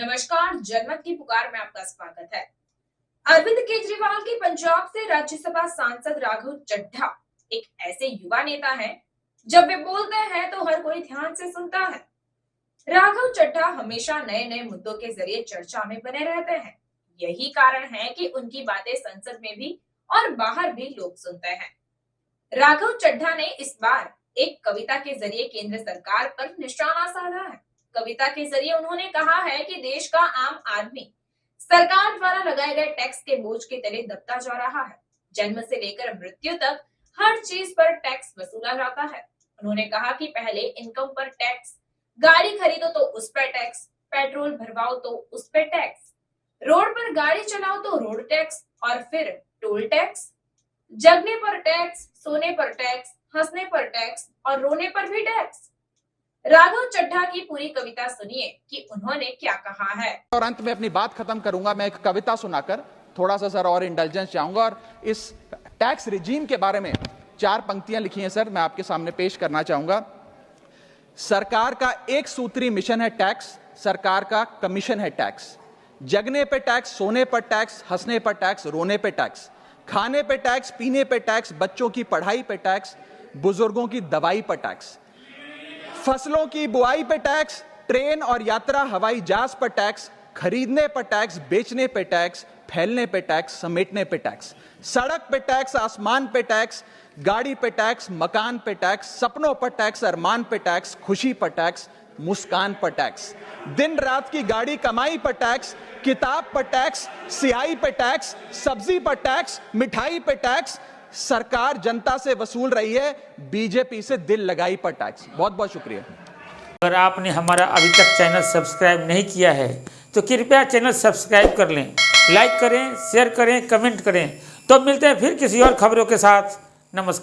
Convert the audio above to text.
नमस्कार, जनमत की पुकार में आपका स्वागत है। अरविंद केजरीवाल की पंजाब से राज्यसभा सांसद राघव चड्ढा एक ऐसे युवा नेता हैं, जब वे बोलते हैं तो हर कोई ध्यान से सुनता है। राघव चड्ढा हमेशा नए नए मुद्दों के जरिए चर्चा में बने रहते हैं। यही कारण है कि उनकी बातें संसद में भी और बाहर भी लोग सुनते हैं। राघव चड्ढा ने इस बार एक कविता के जरिए केंद्र सरकार पर निशाना साधा है। कविता के जरिए उन्होंने कहा है कि देश का आम आदमी सरकार द्वारा लगाए गए टैक्स के बोझ के तले दबता जा रहा है। जन्म से लेकर मृत्यु तक हर चीज पर टैक्स वसूला जाता है। उन्होंने कहा कि पहले इनकम पर टैक्स, गाड़ी खरीदो तो उस पर टैक्स, पेट्रोल भरवाओ तो उस पर टैक्स, रोड पर गाड़ी चलाओ तो रोड टैक्स और फिर टोल टैक्स, जगने पर टैक्स, सोने पर टैक्स, हंसने पर टैक्स और रोने पर भी टैक्स। राघव चड्ढा की पूरी कविता सुनिए कि उन्होंने क्या कहा है। और अंत में अपनी बात खत्म करूंगा मैं एक कविता सुनाकर, थोड़ा सा सर और इंटेलिजेंस चाहूंगा। और इस टैक्स रिजीम के बारे में 4 पंक्तियां लिखी हैं सर, मैं आपके सामने पेश करना चाहूंगा। सरकार का एक सूत्री मिशन है टैक्स, सरकार का कमीशन है टैक्स। जगने पे टैक्स, सोने पर टैक्स, हंसने पर टैक्स, रोने पे टैक्स, खाने पे टैक्स, पीने पे टैक्स, बच्चों की पढ़ाई पे टैक्स, बुजुर्गों की दवाई पर टैक्स, फसलों की बुआई पे टैक्स, ट्रेन और यात्रा हवाई जहाज पर टैक्स, खरीदने पर टैक्स, बेचने पे टैक्स, फैलने पे टैक्स, समेटने पे टैक्स, सड़क पे टैक्स, आसमान पे टैक्स, गाड़ी पे टैक्स, मकान पे टैक्स, सपनों पर टैक्स, अरमान पे टैक्स, खुशी पर टैक्स, मुस्कान पर टैक्स, दिन रात की गाड़ी कमाई पर टैक्स, किताब पर टैक्स, सियाही पे टैक्स, सब्जी पर टैक्स, मिठाई पे टैक्स। सरकार जनता से वसूल रही है बीजेपी से दिल लगाई पर टैक्स। बहुत बहुत शुक्रिया। अगर आपने हमारा अभी तक चैनल सब्सक्राइब नहीं किया है तो कृपया चैनल सब्सक्राइब कर लें, लाइक करें, शेयर करें, कमेंट करें। तो मिलते हैं फिर किसी और खबरों के साथ। नमस्कार।